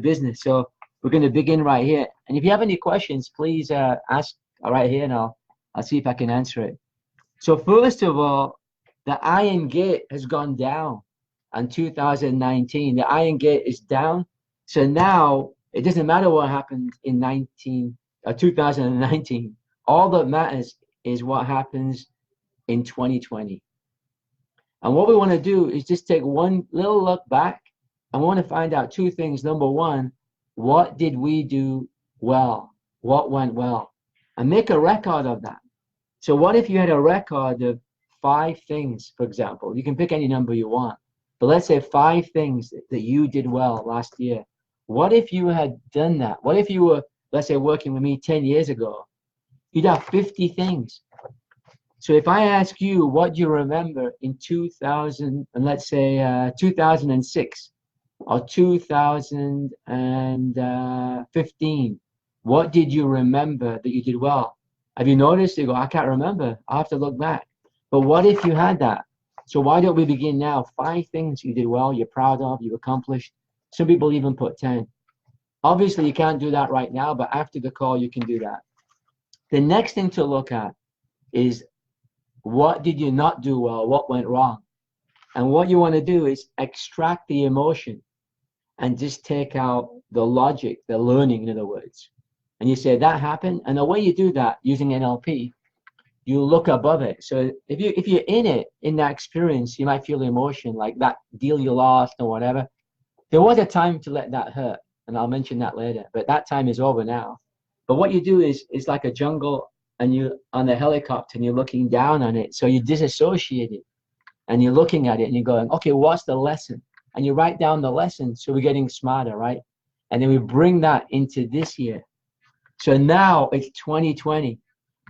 business. So we're going to begin right here. And if you have any questions, please ask right here, and I'll see if I can answer it. So first of all, the iron gate has gone down in 2019. The iron gate is down. So now it doesn't matter what happened in 2019. All that matters is what happens in 2020. And what we want to do is just take one little look back, and we want to find out two things. Number one, what did we do well? What went well? And make a record of that. So what if you had a record of 5 things, for example? You can pick any number you want, but let's say 5 things that you did well last year. What if you had done that? What if you were, let's say, working with me 10 years ago? You'd have 50 things. So if I ask you what you remember in 2000, and let's say 2006 or 2015, what did you remember that you did well? Have you noticed? You go, I can't remember. I have to look back. But what if you had that? So why don't we begin now? 5 things you did well, you're proud of, you accomplished. Some people even put 10. Obviously, you can't do that right now, but after the call, you can do that. The next thing to look at is what did you not do well? What went wrong? And what you want to do is extract the emotion and just take out the logic, the learning, in other words. And you say that happened. And the way you do that using NLP, you look above it. So if you're in it, in that experience, you might feel the emotion, like that deal you lost or whatever. There was a time to let that hurt, and I'll mention that later, but that time is over now. But what you do is it's like a jungle, and you on the helicopter and you're looking down on it. So you disassociate it and you're looking at it and you're going, okay, what's the lesson? And you write down the lesson. So we're getting smarter, right? And then we bring that into this year. So now it's 2020.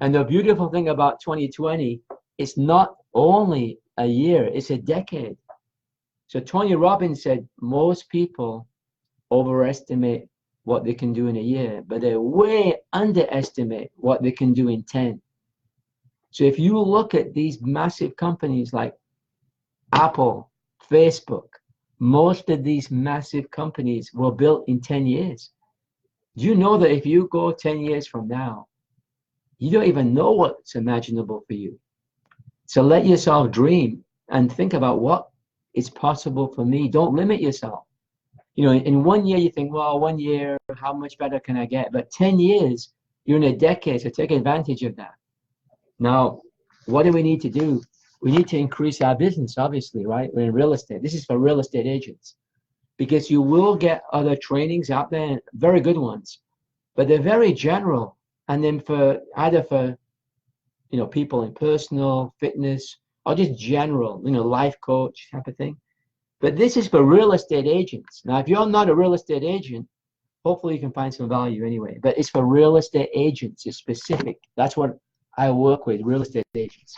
And the beautiful thing about 2020, it's not only a year, it's a decade. So Tony Robbins said most people overestimate what they can do in a year, but they way underestimate what they can do in 10. So if you look at these massive companies like Apple, Facebook, most of these massive companies were built in 10 years. Do you know that if you go 10 years from now, you don't even know what's imaginable for you? So let yourself dream and think about what is possible for me. Don't limit yourself. You know, in 1 year, you think, well, 1 year, how much better can I get? But 10 years, you're in a decade, so take advantage of that. Now, what do we need to do? We need to increase our business, obviously, right? We're in real estate. This is for real estate agents, because you will get other trainings out there, very good ones, but they're very general. And then for either for, you know, people in personal fitness or just general, you know, life coach type of thing. But this is for real estate agents. Now, if you're not a real estate agent, hopefully you can find some value anyway. But it's for real estate agents. It's specific. That's what I work with, real estate agents.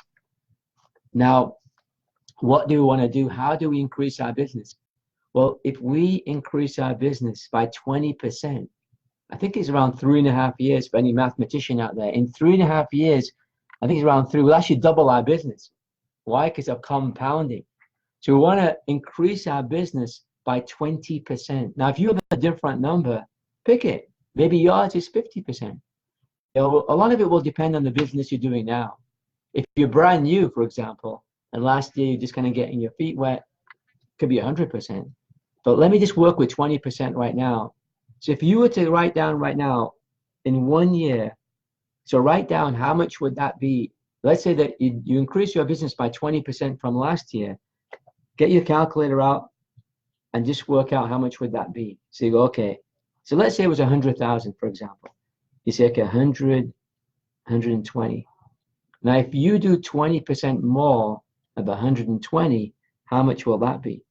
Now, what do we want to do? How do we increase our business? Well, if we increase our business by 20%, I think it's around 3.5 years for any mathematician out there. In 3.5 years, I think it's around 3, we'll actually double our business. Why? Because of compounding. So we want to increase our business by 20%. Now, if you have a different number, pick it. Maybe yours is 50%. A lot of it will depend on the business you're doing now. If you're brand new, for example, and last year you're just kind of getting your feet wet, it could be 100%. But let me just work with 20% right now. So if you were to write down right now in 1 year, so write down how much would that be. Let's say that you increase your business by 20% from last year. Get your calculator out and just work out how much would that be. So you go, okay, so let's say it was 100,000, for example. You say, okay, 100, 120. Now, if you do 20% more of 120, how much will that be?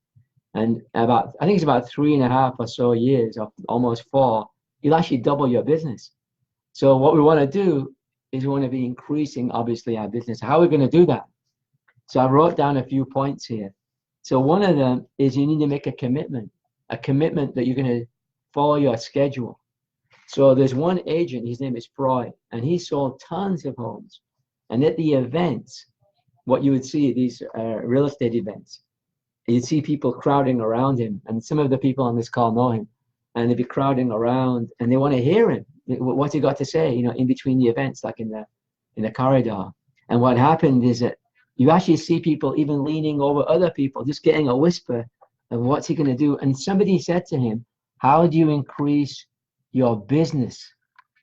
And I think it's about 3.5 or so years, or almost 4, you'll actually double your business. So what we want to do is we want to be increasing, obviously, our business. How are we going to do that? So I wrote down a few points here. So one of them is you need to make a commitment that you're going to follow your schedule. So there's one agent, his name is Freud, and he sold tons of homes. And at the events, what you would see at these real estate events, you'd see people crowding around him. And some of the people on this call know him. and they'd be crowding around, and they want to hear him. What's he got to say? You know, in between the events, like in the corridor. And what happened is that you actually see people even leaning over other people, just getting a whisper of what's he going to do. And somebody said to him, "How do you increase your business?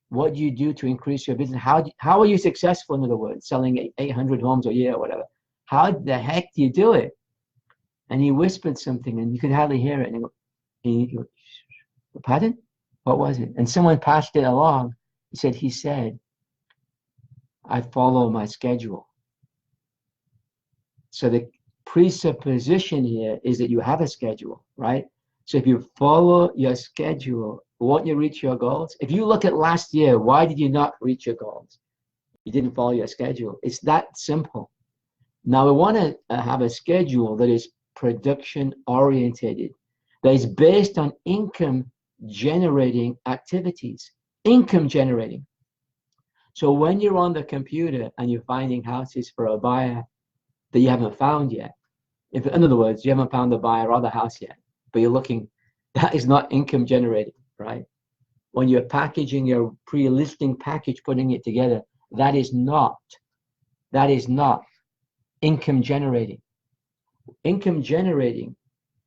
What do you do to increase your business? How are you successful, in other words, selling 800 homes a year or whatever? How the heck do you do it?" And he whispered something, and you could hardly hear it. And he goes, "Pardon? What was it?" And someone passed it along. He said, "I follow my schedule." So the presupposition here is that you have a schedule, right? So if you follow your schedule, won't you reach your goals? If you look at last year, why did you not reach your goals? You didn't follow your schedule. It's that simple. Now we want to have a schedule that is production orientated, that is based on income generating activities, income generating. So when you're on the computer and you're finding houses for a buyer that you haven't found yet, if in other words, you haven't found the buyer or the house yet, but you're looking, that is not income generating, right? When you're packaging your pre-listing package, putting it together, that is not income generating. Income generating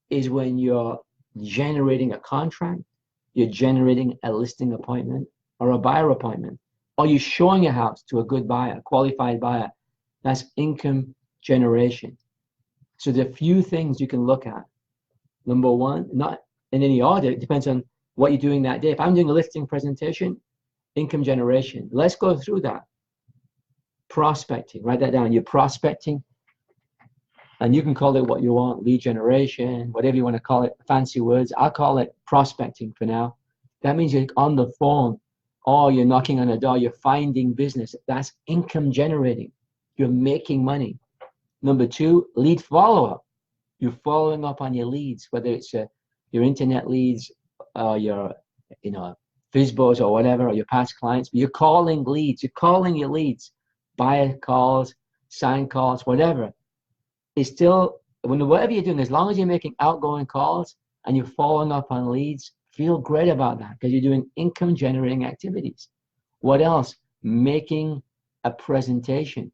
is when you're generating a contract, you're generating a listing appointment or a buyer appointment, or you're showing a house to a good buyer, qualified buyer. That's income generation. So there are few things you can look at. Number one, not in any order, it depends on what you're doing that day. If I'm doing a listing presentation, income generation. Let's go through that. Prospecting, write that down. You're prospecting, and you can call it what you want, lead generation, whatever you want to call it, fancy words. I'll call it prospecting for now. That means you're on the phone, or you're knocking on a door, you're finding business. That's income generating. You're making money. Number two, lead follow-up. You're following up on your leads, whether it's your internet leads, your FSBO'S or whatever, or your past clients. But you're calling leads. You're calling your leads, buyer calls, sign calls, whatever. It's still, whatever you're doing, as long as you're making outgoing calls and you're following up on leads, feel great about that because you're doing income generating activities. What else? Making a presentation.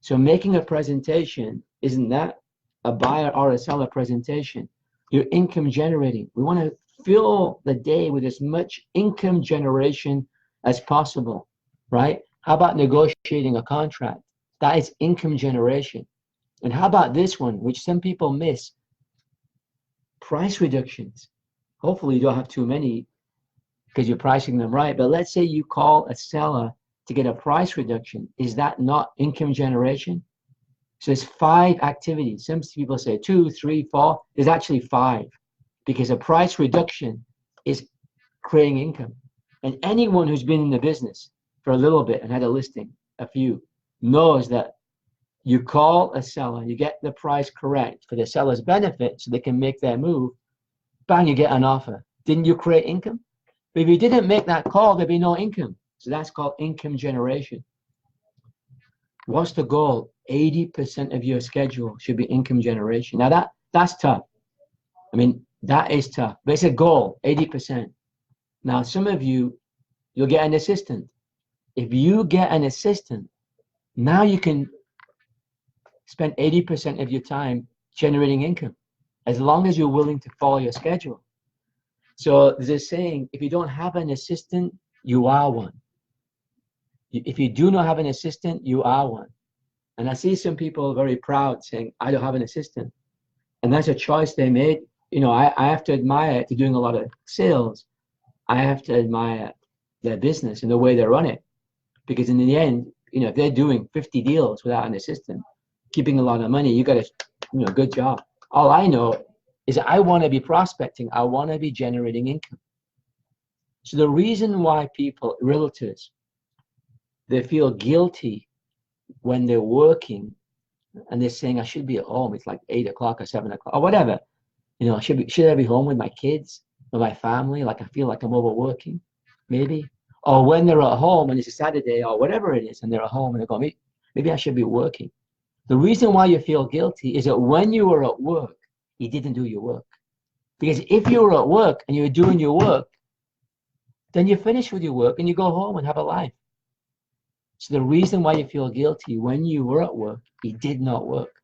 So making a presentation, isn't that a buyer or a seller presentation? You're income generating. We want to fill the day with as much income generation as possible, right? How about negotiating a contract? That is income generation. And how about this one, which some people miss? Price reductions. Hopefully you don't have too many because you're pricing them right. But let's say you call a seller to get a price reduction. Is that not income generation? So it's 5 activities. Some people say 2, 3, 4. There's actually 5 because a price reduction is creating income. And anyone who's been in the business for a little bit and had a listing, a few, knows that you call a seller, you get the price correct for the seller's benefit so they can make their move, bang, you get an offer. Didn't you create income? But if you didn't make that call, there'd be no income. So that's called income generation. What's the goal? 80% of your schedule should be income generation. Now that's tough. I mean, that is tough, but it's a goal, 80%. Now, some of you'll get an assistant. If you get an assistant, now you can spend 80% of your time generating income, as long as you're willing to follow your schedule. So there's a saying, if you don't have an assistant, you are one. If you do not have an assistant, you are one. And I see some people very proud saying, I don't have an assistant. And that's a choice they made. You know, I have to admire it. They're doing a lot of sales. I have to admire their business and the way they run it. Because in the end, you know, if they're doing 50 deals without an assistant, keeping a lot of money, you got to, good job. All I know is that I want to be prospecting. I want to be generating income. So the reason why people, realtors, they feel guilty when they're working and they're saying, I should be at home. It's like 8 o'clock or 7 o'clock or whatever. You know, should I be home with my kids or my family? Like I feel like I'm overworking, maybe. Or when they're at home and it's a Saturday or whatever it is, and they're at home and they go, maybe I should be working. The reason why you feel guilty is that when you were at work, you didn't do your work. Because if you were at work and you were doing your work, then you finish with your work and you go home and have a life. So the reason why you feel guilty when you were at work, it did not work.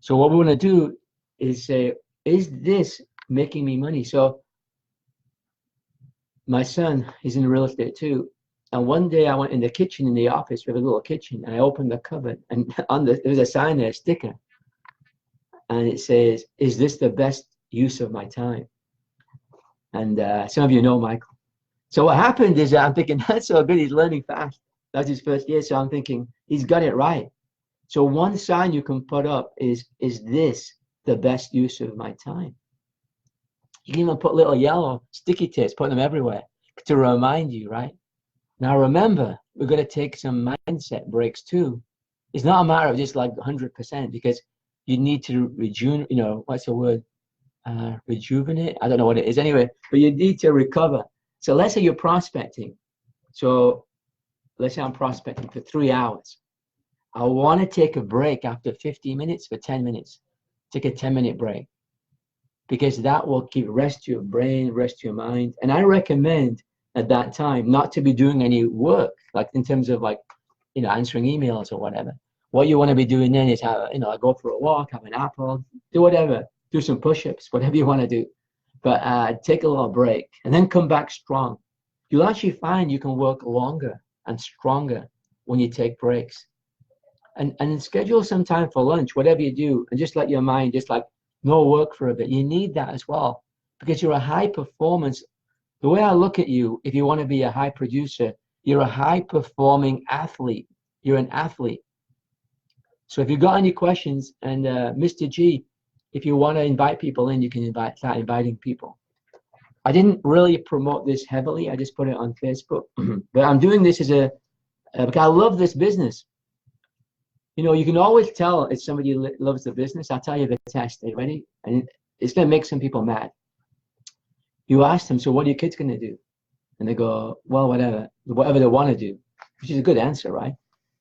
So what we want to do is say, is this making me money? So my son is in real estate too. And one day I went in the kitchen in the office. We have a little kitchen, and I opened the cupboard, and there was a sign there, a sticker, and it says, "Is this the best use of my time?" And some of you know Michael. So what happened is I'm thinking, that's so good. He's learning fast. That's his first year. So I'm thinking, he's got it right. So one sign you can put up is this the best use of my time? You can even put little yellow sticky tapes, put them everywhere to remind you, right? Now remember, we're going to take some mindset breaks too. It's not a matter of just like 100%, because you need to what's the word? Rejuvenate? I don't know what it is anyway, but you need to recover. So let's say you're prospecting. So let's say I'm prospecting for 3 hours. I want to take a break after 15 minutes for 10 minutes. Take a 10-minute break, because that will give rest to your brain, rest to your mind. And I recommend at that time not to be doing any work, like in terms of like, answering emails or whatever. What you want to be doing then is go for a walk, have an apple, do whatever, do some push-ups, whatever you want to do. But take a little break and then come back strong. You'll actually find you can work longer and stronger when you take breaks. And schedule some time for lunch, whatever you do, and just let your mind just like no work for a bit. You need that as well, because you're a high performance. The way I look at you, if you want to be a high producer, you're a high performing athlete. You're an athlete. So if you've got any questions, and Mr. G, if you want to invite people in, you can start inviting people. I didn't really promote this heavily. I just put it on Facebook. But I'm doing this because I love this business. You can always tell if somebody loves the business. I'll tell you the test. Are you ready? And it's going to make some people mad. You ask them, so what are your kids going to do? And they go, well, whatever they want to do, which is a good answer, right?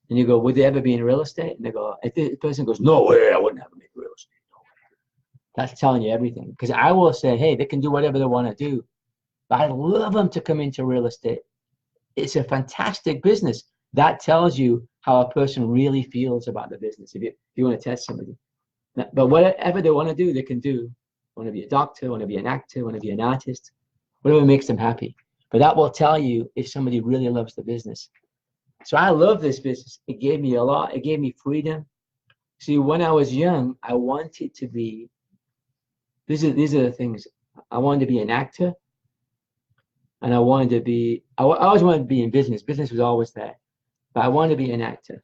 And you go, would they ever be in real estate? And they go, if the person goes, no way, I wouldn't have them in real estate. No way. That's telling you everything. Because I will say, hey, they can do whatever they want to do. But I'd love them to come into real estate. It's a fantastic business. That tells you how a person really feels about the business, if you want to test somebody. But whatever they want to do, they can do. Want to be a doctor, want to be an actor, want to be an artist, whatever makes them happy. But that will tell you if somebody really loves the business. So I love this business. It gave me a lot. It gave me freedom. See, when I was young, I wanted to be, these are the things. I wanted to be an actor, and I always wanted to be in business. Business was always there. But I wanted to be an actor,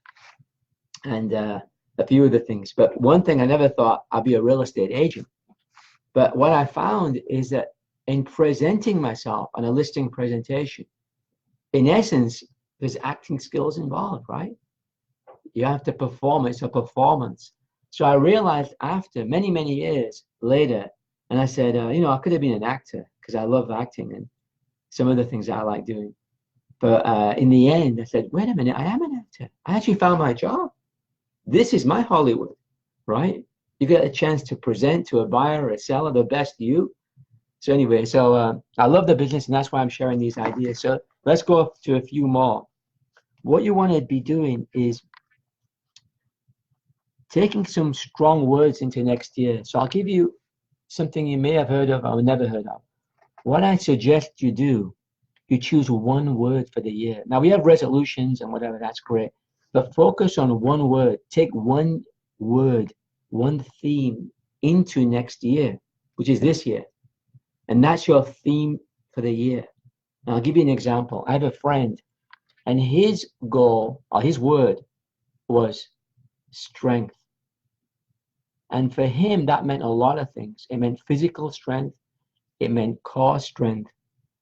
and a few of the things. But one thing, I never thought I'd be a real estate agent. But what I found is that in presenting myself on a listing presentation, in essence, there's acting skills involved, right? You have to perform. It's a performance. So I realized after many, many years later, and I said, I could have been an actor because I love acting and some of the things that I like doing. But in the end, I said, wait a minute, I am an actor. I actually found my job. This is my Hollywood, right? You get a chance to present to a buyer or a seller the best you. So anyway, I love the business, and that's why I'm sharing these ideas. So let's go to a few more. What you want to be doing is taking some strong words into next year. So I'll give you something you may have heard of or never heard of. What I suggest you do, you choose one word for the year. Now we have resolutions and whatever, that's great. But focus on one word. Take one word, one theme into next year, which is this year. And that's your theme for the year. Now I'll give you an example. I have a friend, and his goal or his word was strength. And for him, that meant a lot of things. It meant physical strength. It meant core strength.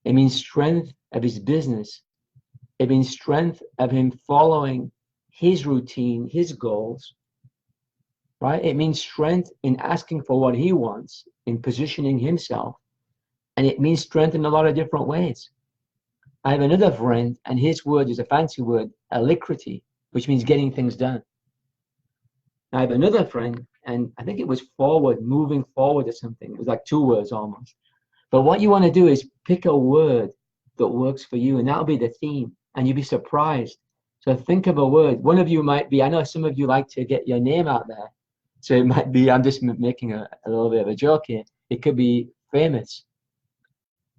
It means strength of his business. It means strength of him following his routine, his goals, right? It means strength in asking for what he wants, in positioning himself. And it means strength in a lot of different ways. I have another friend, and his word is a fancy word, alacrity, which means getting things done. I have another friend, and I think it was forward, moving forward or something. It was like 2 words almost. But what you want to do is pick a word that works for you, and that'll be the theme, and you'll be surprised. So think of a word. One of you might be, I know some of you like to get your name out there. So it might be, I'm just making a little bit of a joke here. It could be famous.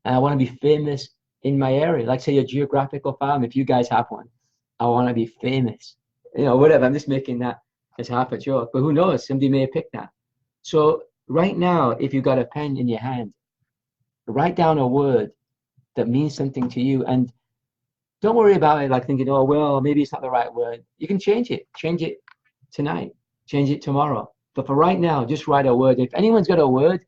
And I want to be famous in my area. Like say your geographical farm, if you guys have one, I want to be famous. You know, whatever. I'm just making that as half a joke. But who knows? Somebody may pick that. So right now, if you've got a pen in your hand, write down a word that means something to you. And don't worry about it like thinking, oh, well, maybe it's not the right word. You can change it. Change it tonight. Change it tomorrow. But for right now, just write a word. If anyone's got a word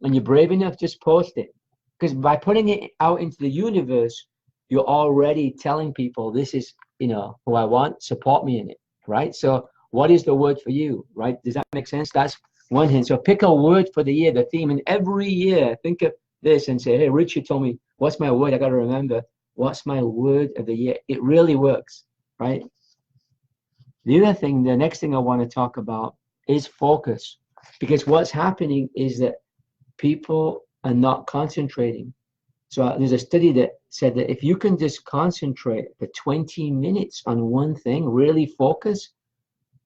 and you're brave enough, just post it. Because by putting it out into the universe, you're already telling people, this is, you know, who I want, support me in it, right? So what is the word for you, right? Does that make sense? That's one hint. So pick a word for the year, the theme, and every year think of this and say, hey, Richard told me, what's my word? I got to remember, what's my word of the year? It really works, right? The other thing, the next thing I want to talk about is focus. Because what's happening is that people are not concentrating. So there's a study that said that if you can just concentrate for 20 minutes on one thing, really focus,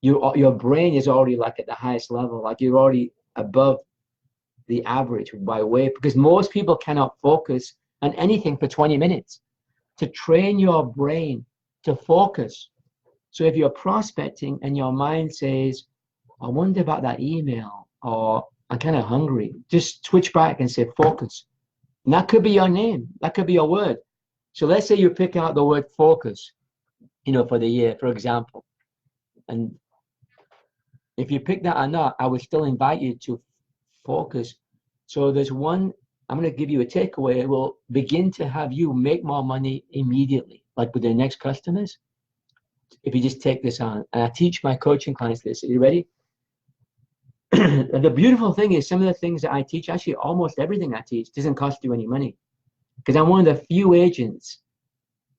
your brain is already like at the highest level, like you're already above the average by way, because most people cannot focus on anything for 20 minutes. To train your brain to focus. So if you're prospecting and your mind says, I wonder about that email, or I'm kind of hungry, just switch back and say focus. And that could be your name. That could be your word. So let's say you pick out the word focus, you know, for the year, for example. And if you pick that or not, I would still invite you to focus. So there's one, I'm going to give you a takeaway. It will begin to have you make more money immediately, like with the next customers. If you just take this on, and I teach my coaching clients this. Are you ready? And the beautiful thing is some of the things that I teach, actually almost everything I teach doesn't cost you any money, because I'm one of the few agents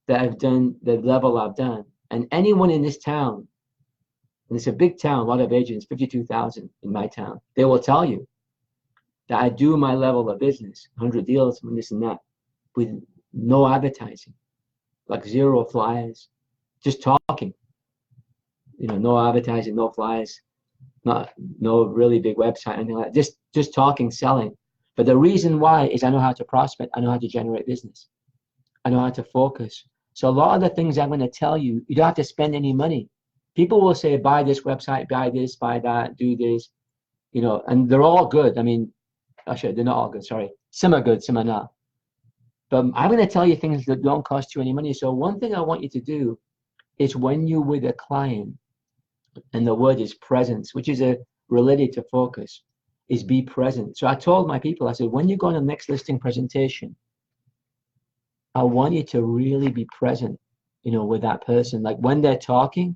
that have done the level I've done. And anyone in this town, and it's a big town, a lot of agents, 52,000 in my town, they will tell you that I do my level of business, 100 deals and this and that, with no advertising, like 0 flyers, just talking, you know, no advertising, no flyers, no really big website, anything like that, just talking, selling. But the reason why is I know how to prospect, I know how to generate business, I know how to focus. So a lot of the things I'm going to tell you, you don't have to spend any money. People will say, buy this website, buy this, buy that, do this, you know, and they're all good. I mean, actually, they're not all good, sorry. Some are good, some are not. But I'm going to tell you things that don't cost you any money. So one thing I want you to do is when you're with a client, and the word is presence, which is related to focus, is be present. So I told my people, I said, when you go on the next listing presentation, I want you to really be present, you know, with that person. Like when they're talking,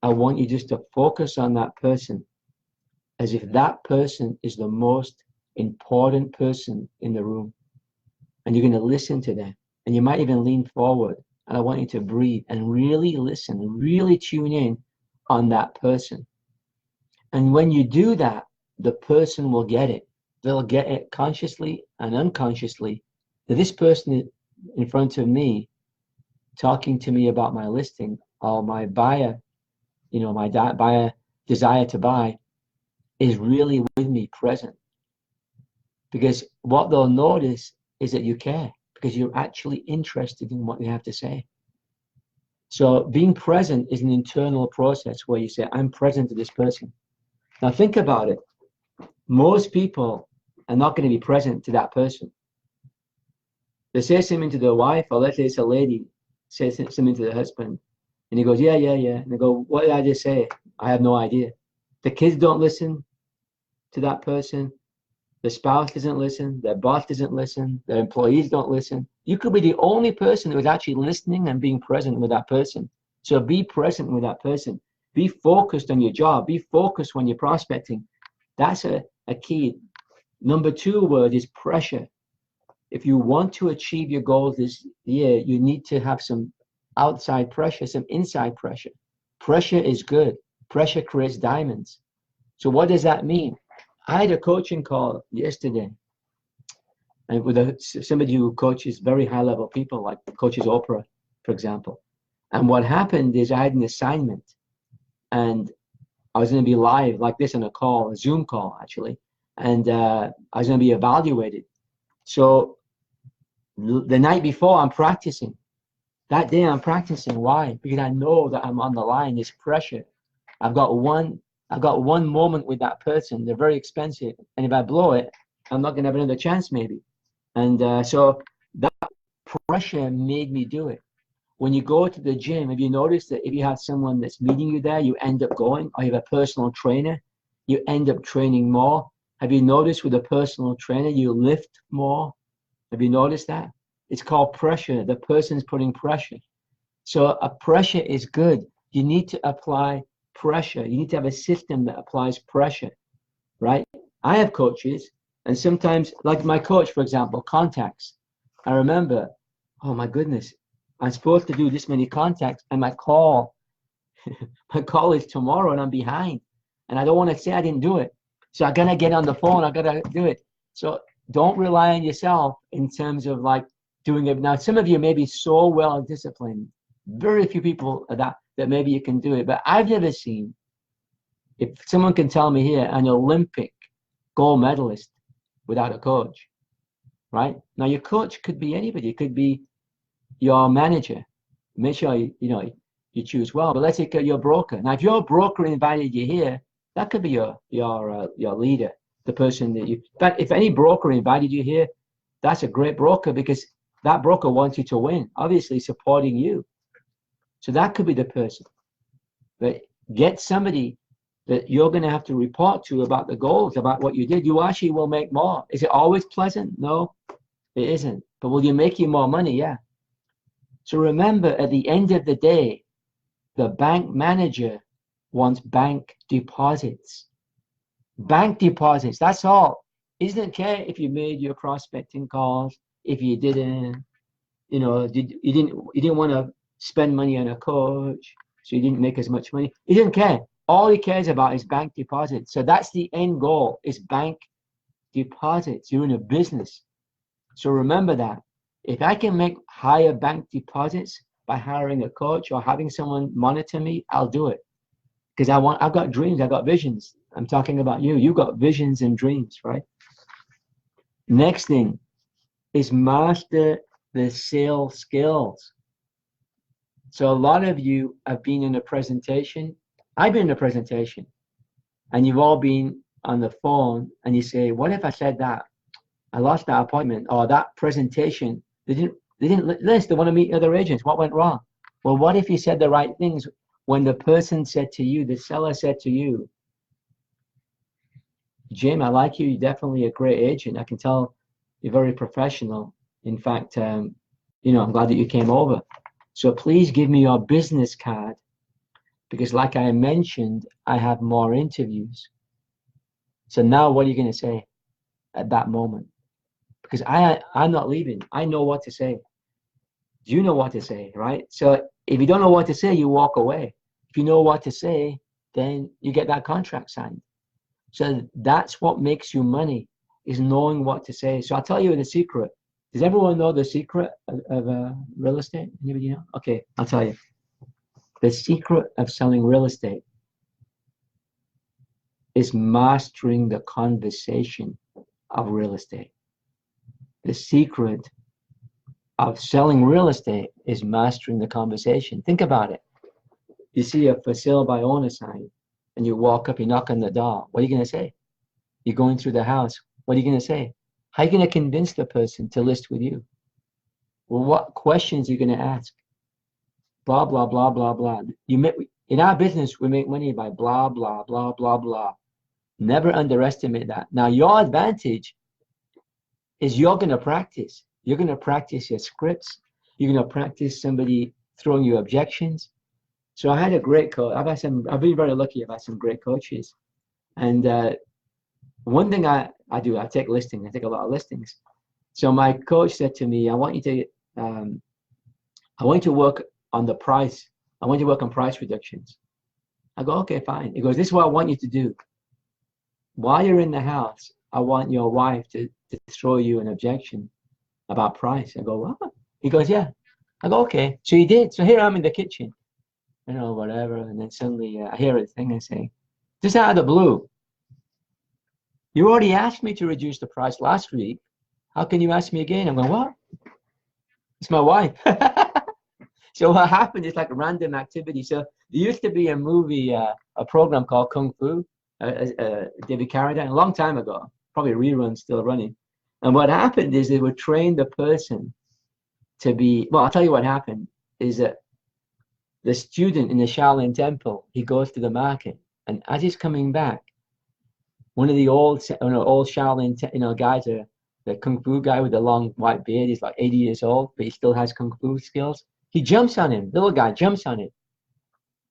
I want you just to focus on that person as if that person is the most important person in the room. And you're going to listen to them. And you might even lean forward. And I want you to breathe and really listen, really tune in on that person. And when you do that, the person will get it. They'll get it consciously and unconsciously. That this person in front of me talking to me about my listing or my buyer, you know, my buyer desire to buy, is really with me, present. Because what they'll notice is that you care, because you're actually interested in what they have to say. So being present is an internal process where you say, I'm present to this person. Now think about it. Most people are not going to be present to that person. They say something to their wife, or let's say it's a lady, says something to the husband, and he goes, yeah. And they go, what did I just say? I have no idea. The kids don't listen to that person. The spouse doesn't listen. Their boss doesn't listen. Their employees don't listen. You could be the only person who is actually listening and being present with that person. So be present with that person. Be focused on your job. Be focused when you're prospecting. That's a key. Number 2 word is pressure. If you want to achieve your goals this year, you need to have some outside pressure, some inside pressure. Pressure is good. Pressure creates diamonds. So what does that mean? I had a coaching call yesterday, and with somebody who coaches very high level people, like coaches Oprah, for example. And what happened is I had an assignment, and I was going to be live like this on a call, a Zoom call actually, and I was going to be evaluated. So the night before, I'm practicing. That day I'm practicing. Why? Because I know that I'm on the line. There's pressure. I've got one moment with that person. They're very expensive, and if I blow it, I'm not going to have another chance maybe. And so that pressure made me do it. When you go to the gym, have you noticed that if you have someone that's meeting you there, you end up going, or you have a personal trainer, you end up training more? Have you noticed with a personal trainer, you lift more? Have you noticed that? It's called pressure. The person's putting pressure. So a pressure is good. You need to apply pressure. You need to have a system that applies pressure, right? I have coaches, and sometimes, like my coach, for example, contacts. I remember, oh my goodness, I'm supposed to do this many contacts, and my call is tomorrow, and I'm behind, and I don't want to say I didn't do it. So I gotta get on the phone. I gotta do it. So don't rely on yourself in terms of like doing it. Now, some of you may be so well disciplined. Very few people are that maybe you can do it. But I've never seen, if someone can tell me here, an Olympic gold medalist without a coach, right? Now, your coach could be anybody. It could be your manager. Make sure you choose well. But let's say your broker. Now, if your broker invited you here, that could be your leader, the person that you. But if any broker invited you here, that's a great broker, because that broker wants you to win, obviously supporting you. So that could be the person. But get somebody that you're going to have to report to about the goals, about what you did. You actually will make more. Is it always pleasant? No, it isn't. But will you make you more money? Yeah. So remember, at the end of the day, the bank manager wants bank deposits. Bank deposits, that's all. He doesn't care if you made your prospecting calls, if you didn't, you didn't want to spend money on a coach, so you didn't make as much money. He didn't care. All he cares about is bank deposits. So that's the end goal, is bank deposits. You're in a business. So remember that. If I can make higher bank deposits by hiring a coach or having someone monitor me, I'll do it. Because I've got dreams, I've got visions. I'm talking about you. You've got visions and dreams, right? Next thing is master the sales skills. So a lot of you have been in a presentation. I've been in a presentation, and you've all been on the phone, and you say, what if I said that? I lost that appointment, or that presentation. They didn't list. They want to meet other agents. What went wrong? Well, what if you said the right things when the person said to you, the seller said to you, Jim, I like you. You're definitely a great agent. I can tell you're very professional. In fact, I'm glad that you came over. So please give me your business card, because like I mentioned, I have more interviews. So now what are you going to say at that moment? Because I'm not leaving. I know what to say. You know what to say, right? So if you don't know what to say, you walk away. If you know what to say, then you get that contract signed. So that's what makes you money, is knowing what to say. So I'll tell you the secret. Does everyone know the secret of real estate? Anybody know? Okay, I'll tell you. The secret of selling real estate is mastering the conversation of real estate. The secret of selling real estate is mastering the conversation. Think about it. You see a for sale by owner sign, and you walk up, you knock on the door. What are you going to say? You're going through the house. What are you going to say? How are you going to convince the person to list with you? Well, what questions are you going to ask? Blah, blah, blah, blah, blah. In our business, we make money by blah, blah, blah, blah, blah. Never underestimate that. Now, your advantage is you're going to practice. You're going to practice your scripts. You're going to practice somebody throwing you objections. So I had a great coach. I've been very lucky. I've had some great coaches. And one thing I do, I take listings. I take a lot of listings. So my coach said to me, I want you to work on the price. I want you to work on price reductions. I go, okay, fine. He goes, this is what I want you to do. While you're in the house, I want your wife to throw you an objection about price. I go, what? He goes, yeah. I go, okay. So he did. So here I'm in the kitchen, you know, whatever. And then suddenly I hear a thing and say, just out of the blue, you already asked me to reduce the price last week. How can you ask me again? I'm going, what? It's my wife. So what happened is like a random activity. So there used to be a movie, a program called Kung Fu, David Carradine, a long time ago, probably reruns still running. And what happened is they would train the person to be, well, I'll tell you what happened is that the student in the Shaolin Temple, he goes to the market, and as he's coming back, one of the old Shaolin, guys, the Kung Fu guy with the long white beard, he's like 80 years old, but he still has Kung Fu skills. He jumps on him, little guy jumps on him.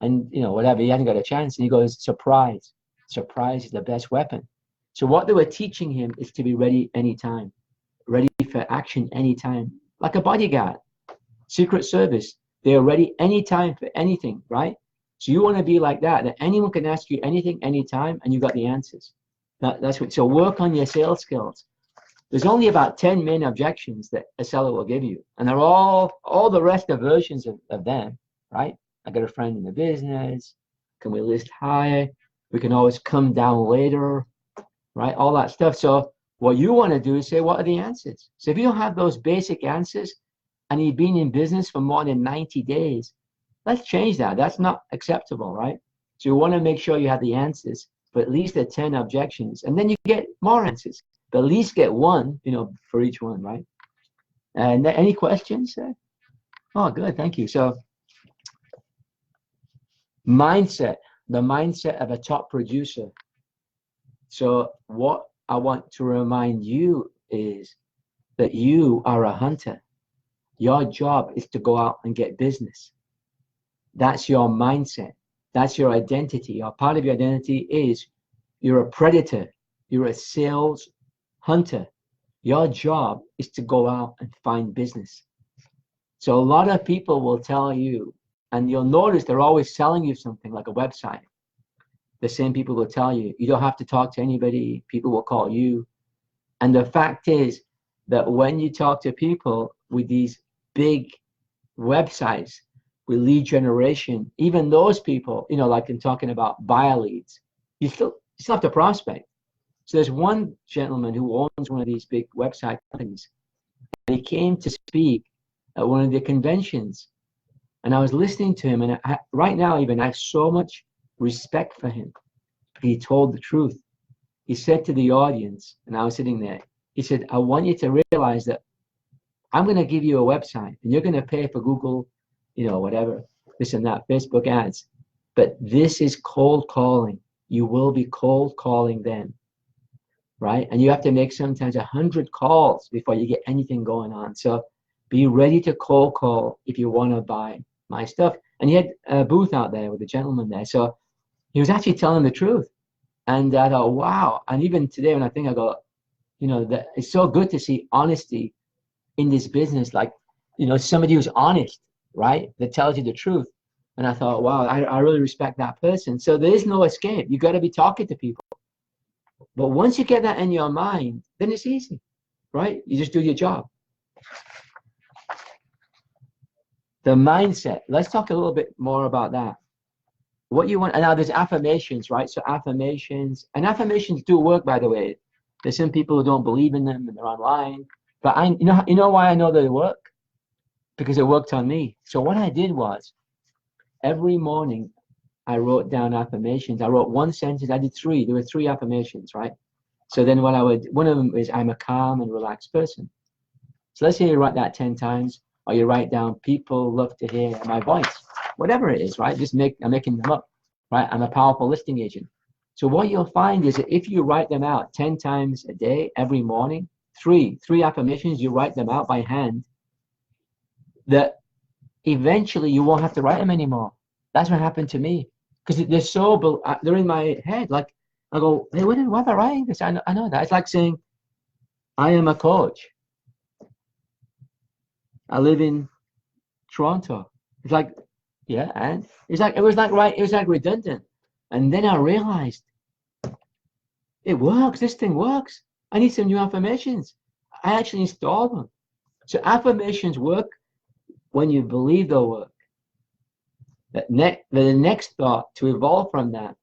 And, whatever, he hasn't got a chance. And he goes, surprise. Surprise is the best weapon. So what they were teaching him is to be ready anytime, ready for action anytime, like a bodyguard, Secret Service. They are ready anytime for anything, right? So you want to be like that anyone can ask you anything, anytime, and you got the answers. That's what. So work on your sales skills. There's only about 10 main objections that a seller will give you. And they're all the rest are versions of them, right? I got a friend in the business. Can we list higher? We can always come down later, right? All that stuff. So what you want to do is say, what are the answers? So if you don't have those basic answers and you've been in business for more than 90 days, let's change that. That's not acceptable, right? So you want to make sure you have the answers for at least the 10 objections. And then you get more answers. But at least get one, for each one, right? And any questions? Oh, good, thank you. So mindset, the mindset of a top producer. So what I want to remind you is that you are a hunter. Your job is to go out and get business. That's your mindset. That's your identity. Or part of your identity is you're a predator. You're a sales hunter. Your job is to go out and find business. So a lot of people will tell you, and you'll notice they're always selling you something like a website. The same people will tell you, you don't have to talk to anybody. People will call you. And the fact is that when you talk to people with these big websites, with lead generation, even those people, like in talking about buyer leads, you still have to prospect. So there's one gentleman who owns one of these big website companies, and he came to speak at one of the conventions, and I was listening to him, and right now even I have so much respect for him. He told the truth. He said to the audience, and I was sitting there, he said, I want you to realize that I'm going to give you a website, and you're going to pay for Google, whatever, this and that, Facebook ads, but this is cold calling. You will be cold calling them. Right? And you have to make sometimes 100 calls before you get anything going on. So be ready to cold call if you want to buy my stuff. And he had a booth out there with a gentleman there. So he was actually telling the truth. And I thought, wow. And even today when I think, I go, that it's so good to see honesty in this business. Like, somebody who's honest, right? That tells you the truth. And I thought, wow, I really respect that person. So there is no escape. You got to be talking to people. But once you get that in your mind, then it's easy, right? You just do your job. The mindset. Let's talk a little bit more about that. What you want, and now there's affirmations, right? So affirmations do work, by the way. There's some people who don't believe in them and they're online. But you know why I know they work? Because it worked on me. So what I did was every morning, I wrote down affirmations. I wrote one sentence. I did three. There were three affirmations, right? So then one of them is I'm a calm and relaxed person. So let's say you write that 10 times, or you write down people love to hear my voice, whatever it is, right? I'm making them up, right? I'm a powerful listing agent. So what you'll find is that if you write them out 10 times a day, every morning, three affirmations, you write them out by hand, that eventually you won't have to write them anymore. That's what happened to me. Because they're in my head. Like, I go, hey, why am I writing this? I know that. It's like saying, I am a coach. I live in Toronto. It's like, yeah, and it was like redundant. And then I realized, it works. This thing works. I need some new affirmations. I actually installed them. So affirmations work when you believe they'll work. The next thought to evolve from that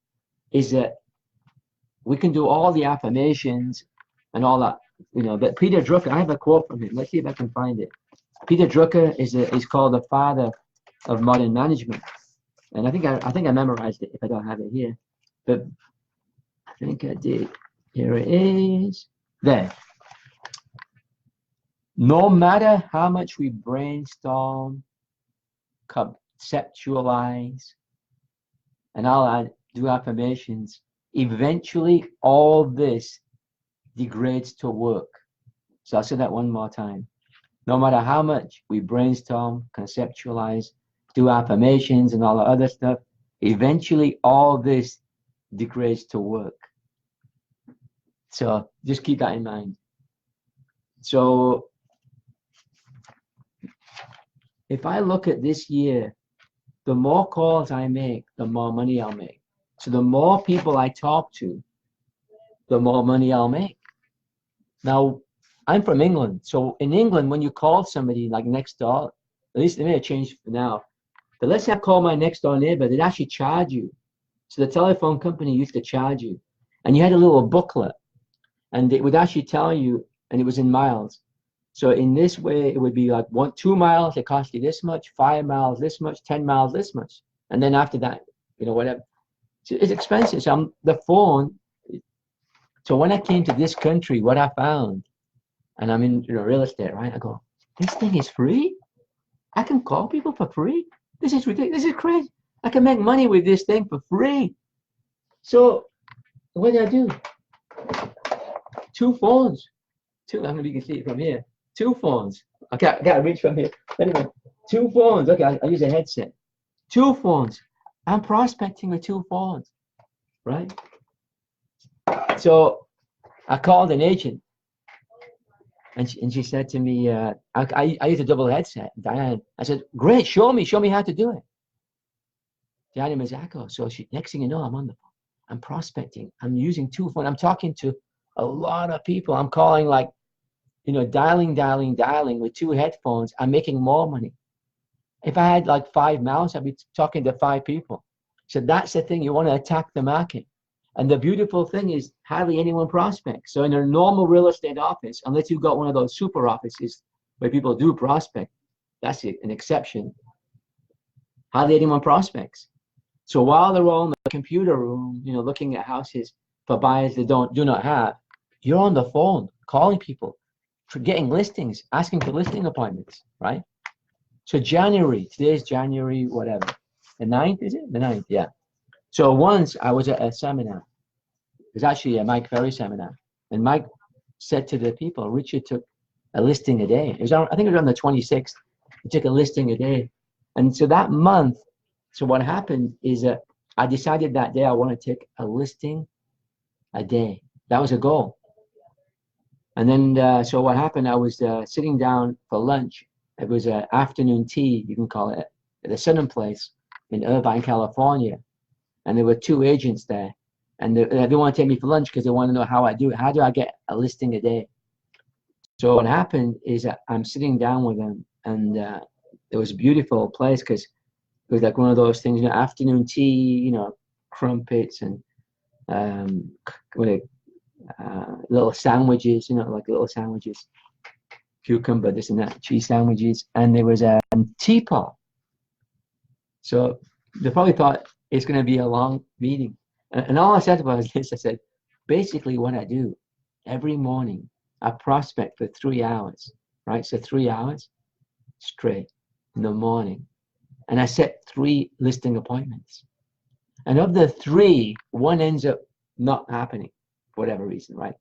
is that we can do all the affirmations and all that, but Peter Drucker, I have a quote from him. Let's see if I can find it. Peter Drucker is called the father of modern management. And I think I memorized it if I don't have it here. But I think I did. Here it is. There. No matter how much we brainstorm, conceptualize, and I'll do affirmations, eventually all this degrades to work. So I'll say that one more time. No matter how much we brainstorm, conceptualize, do affirmations and all the other stuff, eventually all this degrades to work. So just keep that in mind. So if I look at this year, the more calls I make, the more money I'll make. So the more people I talk to, the more money I'll make. Now, I'm from England. So in England, when you call somebody like next door, at least they may have changed for now, but let's say I call my next door neighbor, they'd actually charge you. So the telephone company used to charge you. And you had a little booklet, and it would actually tell you, and it was in miles. So in this way, it would be like 2 miles, it cost you this much, 5 miles this much, 10 miles this much. And then after that, whatever. So it's expensive. So the phone. So when I came to this country, what I found, and I'm in real estate, right? I go, this thing is free? I can call people for free? This is ridiculous. This is crazy. I can make money with this thing for free. So what did I do? 2 phones. I don't know if you can see it from here. 2 phones. Okay, I gotta reach from here. Anyway, 2 phones. Okay, I use a headset. 2 phones. I'm prospecting with 2 phones, right? So I called an agent, and she said to me, I use a double headset, Diane. I said, great, show me how to do it. Diane Mazzacco. So next thing you know, I'm on the phone. I'm prospecting. I'm using 2 phones. I'm talking to a lot of people. I'm calling like, dialing with 2 headphones. I'm making more money. If I had like 5 mouths, I'd be talking to 5 people. So that's the thing. You want to attack the market. And the beautiful thing is hardly anyone prospects. So in a normal real estate office, unless you've got one of those super offices where people do prospect, that's an exception. Hardly anyone prospects. So while they're all in the computer room, looking at houses for buyers they do not have, you're on the phone calling people, getting listings, asking for listing appointments, right? So today's January, whatever. The 9th, is it? The 9th, yeah. So once I was at a seminar. It was actually a Mike Ferry seminar. And Mike said to the people, Richard took a listing a day. I think it was on the 26th. He took a listing a day. And so that month, so what happened is that I decided that day I want to take a listing a day. That was a goal. And then, so what happened, I was sitting down for lunch. It was an afternoon tea, you can call it, at a Southern place in Irvine, California. And there were 2 agents there. And they want to take me for lunch because they want to know how I do it. How do I get a listing a day? So what happened is that I'm sitting down with them, and it was a beautiful place because it was like one of those things, afternoon tea, crumpets and little sandwiches, like little sandwiches, cucumber, this and that, cheese sandwiches, and there was a teapot. So they probably thought it's going to be a long meeting. And all I said was this, I said, basically what I do every morning, I prospect for 3 hours, right? So 3 hours straight in the morning. And I set 3 listing appointments. And of the 3, 1 ends up not happening for whatever reason, right?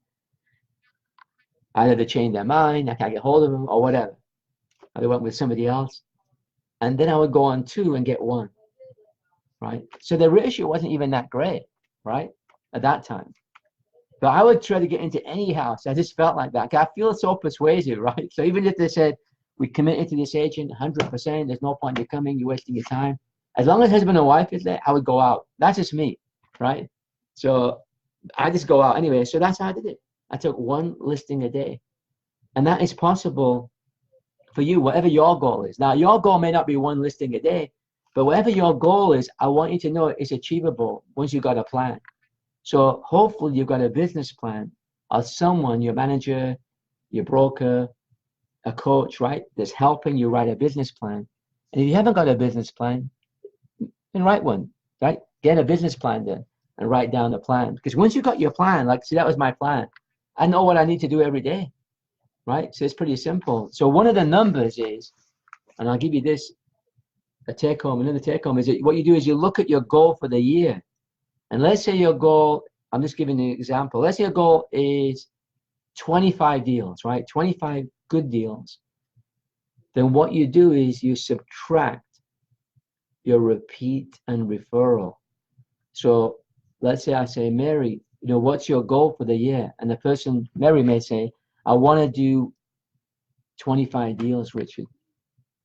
Either they change their mind, I can't get hold of them, or whatever. Or they went with somebody else. And then I would go on 2 and get 1, right? So the ratio wasn't even that great, right? At that time. But I would try to get into any house. I just felt like that. I feel so persuasive, right? So even if they said, we committed to this agent 100%, there's no point in coming, you're wasting your time. As long as husband and wife is there, I would go out. That's just me, right? So I just go out anyway. So that's how I did it. I took one listing a day. And that is possible for you, whatever your goal is. Now, your goal may not be one listing a day, but whatever your goal is, I want you to know it's achievable once you've got a plan. So hopefully you've got a business plan of someone, your manager, your broker, a coach, right, that's helping you write a business plan. And if you haven't got a business plan, then write one, right? Get a business plan then and write down the plan. Because once you've got your plan, like, see, that was my plan. I know what I need to do every day, right? So it's pretty simple. So one of the numbers is, and I'll give you this, a take home, another take home is that what you do is you look at your goal for the year. And let's say your goal, I'm just giving an example. Let's say your goal is 25 deals, right? 25 good deals. Then what you do is you subtract your repeat and referral. So let's say I say, Mary, what's your goal for the year? And the person, Mary, may say, I want to do 25 deals, Richard.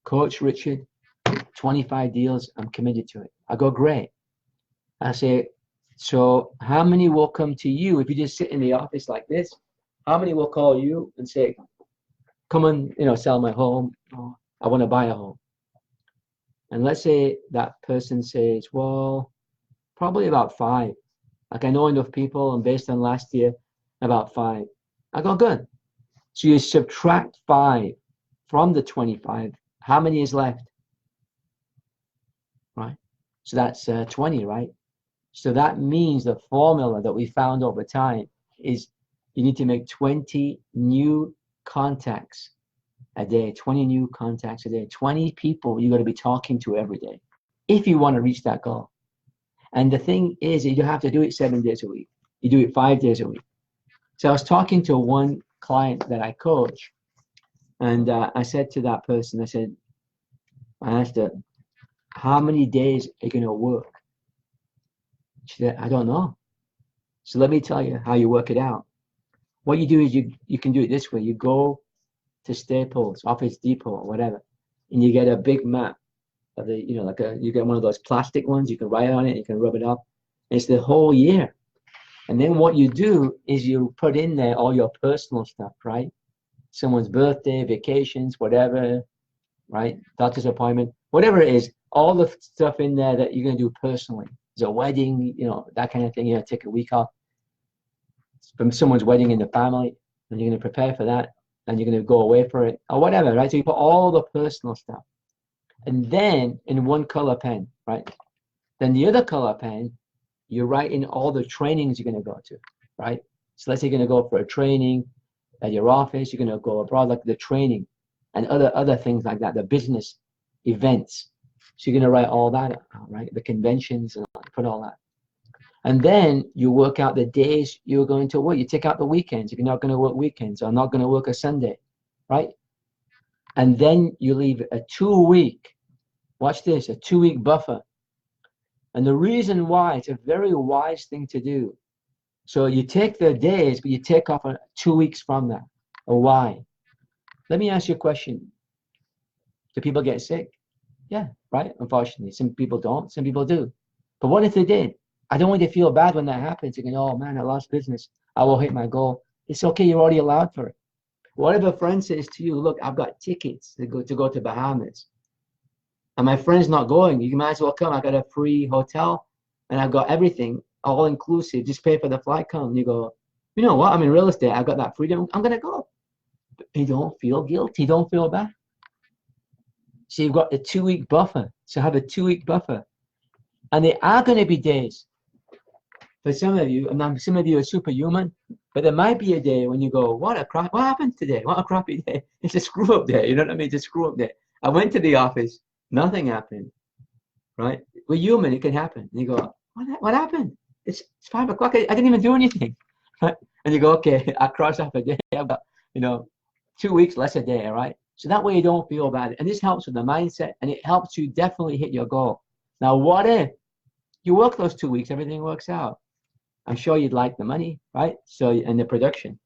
Coach Richard, 25 deals, I'm committed to it. I go, great. I say, so how many will come to you if you just sit in the office like this? How many will call you and say, come on, sell my home. I want to buy a home. And let's say that person says, well, probably about 5. Like I know enough people, and based on last year, about 5. I go, good. So you subtract 5 from the 25. How many is left? Right? So that's 20, right? So that means the formula that we found over time is you need to make 20 new contacts a day, 20 new contacts a day, 20 people you got to be talking to every day if you want to reach that goal. And the thing is, you have to do it 7 days a week. You do it 5 days a week. So I was talking to one client that I coach, and I said to that person, I asked her, how many days are you going to work? She said, I don't know. So let me tell you how you work it out. What you do is you can do it this way. You go to Staples, Office Depot, or whatever, and you get a big map of the, you get one of those plastic ones. You can write on it. You can rub it up. And it's the whole year. And then what you do is you put in there all your personal stuff, right? Someone's birthday, vacations, whatever, right? Doctor's appointment, whatever it is, all the stuff in there that you're going to do personally. There's a wedding, that kind of thing. Take a week off from someone's wedding in the family, and you're going to prepare for that, and you're going to go away for it, or whatever, right? So you put all the personal stuff. And then in one color pen, right? Then the other color pen, you write in all the trainings you're going to go to, right? So let's say you're going to go for a training at your office, you're going to go abroad, like the training and other things like that, the business events. So you're going to write all that out, right? The conventions, and put all that. And then you work out the days you're going to work. You take out the weekends. If you're not going to work weekends, or not going to work a Sunday, right? And then you leave a 2-week, watch this, a 2-week buffer. And the reason why, it's a very wise thing to do. So you take the days, but you take off 2 weeks from that. Or why? Let me ask you a question. Do people get sick? Yeah, right? Unfortunately, some people don't, some people do. But what if they did? I don't want you to feel bad when that happens. Thinking, oh man, I lost business. I will hit my goal. It's okay, you're already allowed for it. What if a friend says to you, look, I've got tickets to go to Bahamas, and my friend's not going. You might as well come. I got a free hotel, and I've got everything, all inclusive. Just pay for the flight, come. And you go, you know what? I'm in real estate. I've got that freedom. I'm going to go. But you don't feel guilty. Don't feel bad. So you've got the 2-week buffer. So have a 2-week buffer. And there are going to be days for some of you, and some of you are superhuman, but there might be a day when you go, what happened today? What a crappy day. It's a screw up day. You know what I mean? It's a screw up day. I went to the office. Nothing happened, right? We're human. It can happen. And you go, what happened? It's 5 o'clock. I didn't even do anything, right? And you go, okay, I crossed off a day. I've got, 2 weeks less a day, right? So that way you don't feel bad. And this helps with the mindset, and it helps you definitely hit your goal. Now, what if you work those 2 weeks, everything works out? I'm sure you'd like the money, right? So, and the production.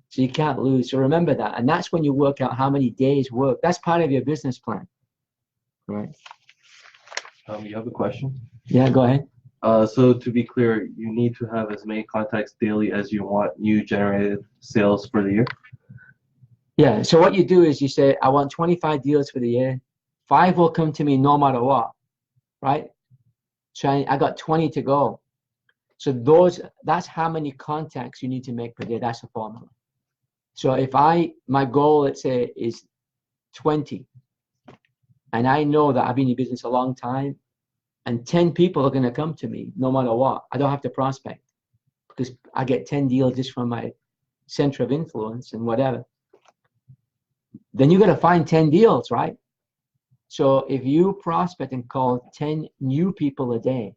So you can't lose. So remember that. And that's when you work out how many days work. That's part of your business plan, right? You have a question? Yeah, go ahead. So to be clear, you need to have as many contacts daily as you want new generated sales for the year. Yeah. So what you do is you say, I want 25 deals for the year. 5 will come to me no matter what, right? So I got 20 to go. So that's how many contacts you need to make per day. That's the formula. So if my goal, let's say, is 20, and I know that I've been in business a long time, and 10 people are going to come to me no matter what. I don't have to prospect because I get 10 deals just from my center of influence and whatever. Then you got to find 10 deals, right? So if you prospect and call 10 new people a day,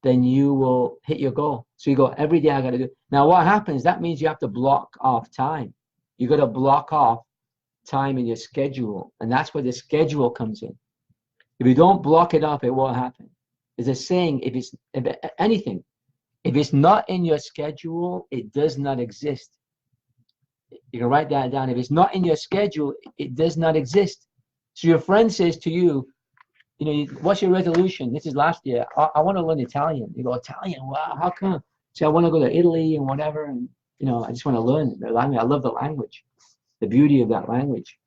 then you will hit your goal. So you go, every day I got to do. Now what happens, that means you have to block off time. You got to block off time in your schedule. And that's where the schedule comes in. If you don't block it off, it won't happen. There's a saying, if it's not in your schedule, it does not exist. You can write that down. If it's not in your schedule, it does not exist. So your friend says to you, what's your resolution? This is last year. I want to learn Italian. You go, Italian? Wow, how come? So I want to go to Italy and whatever. And, I just want to learn the language. I love the language, the beauty of that language.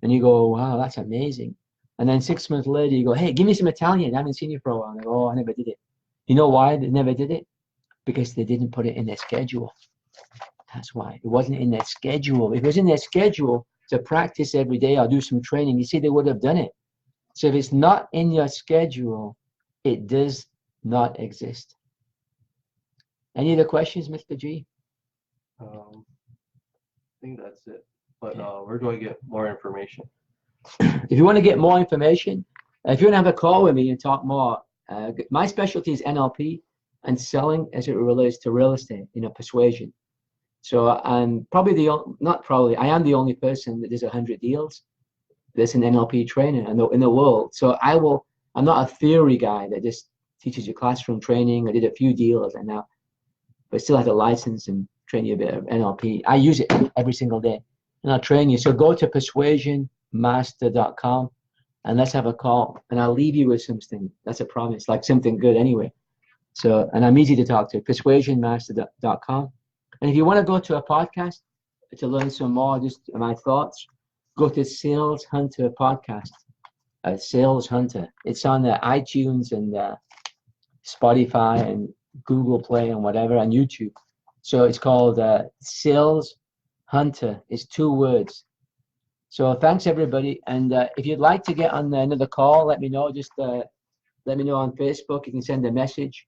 And you go, wow, that's amazing. And then 6 months later, you go, hey, give me some Italian. I haven't seen you for a while. They go, oh, I never did it. You know why they never did it? Because they didn't put it in their schedule. That's why. It wasn't in their schedule. If it was in their schedule to practice every day or do some training, you see, they would have done it. So if it's not in your schedule, it does not exist. Any other questions, Mr. G? I think that's it. But where do I get more information? If you want to get more information, if you want to have a call with me and talk more, my specialty is NLP and selling as it relates to real estate, persuasion. So I'm probably I am the only person that does 100 deals. There's an NLP trainer in the world. So I'm not a theory guy that just teaches you classroom training. I did a few deals and now, but still have a license and train you a bit of NLP. I use it every single day and I'll train you. So go to persuasionmaster.com and let's have a call and I'll leave you with something. That's a promise, like something good anyway. So, and I'm easy to talk to, persuasionmaster.com. And if you want to go to a podcast to learn some more, just my thoughts, go to Sales Hunter podcast. Sales Hunter. It's on the iTunes and Spotify and Google Play and whatever, and YouTube. So it's called Sales Hunter. It's 2 words. So thanks everybody. And if you'd like to get on another call, let me know. Just let me know on Facebook. You can send a message.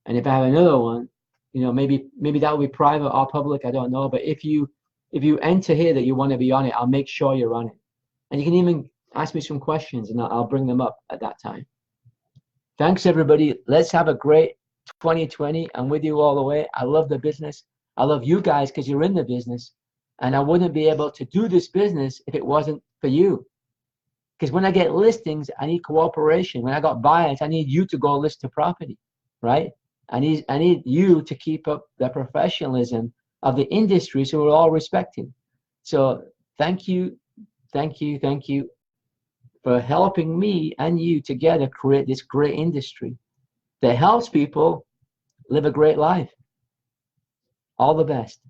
And if I have another one, maybe that will be private or public. I don't know. But if you enter here that you want to be on it, I'll make sure you're on it. And you can even ask me some questions and I'll bring them up at that time. Thanks, everybody. Let's have a great 2020. I'm with you all the way. I love the business. I love you guys because you're in the business. And I wouldn't be able to do this business if it wasn't for you. Because when I get listings, I need cooperation. When I got buyers, I need you to go list the property, right? I need you to keep up the professionalism of the industry so we're all respected. So thank you for helping me and you together create this great industry that helps people live a great life. All the best.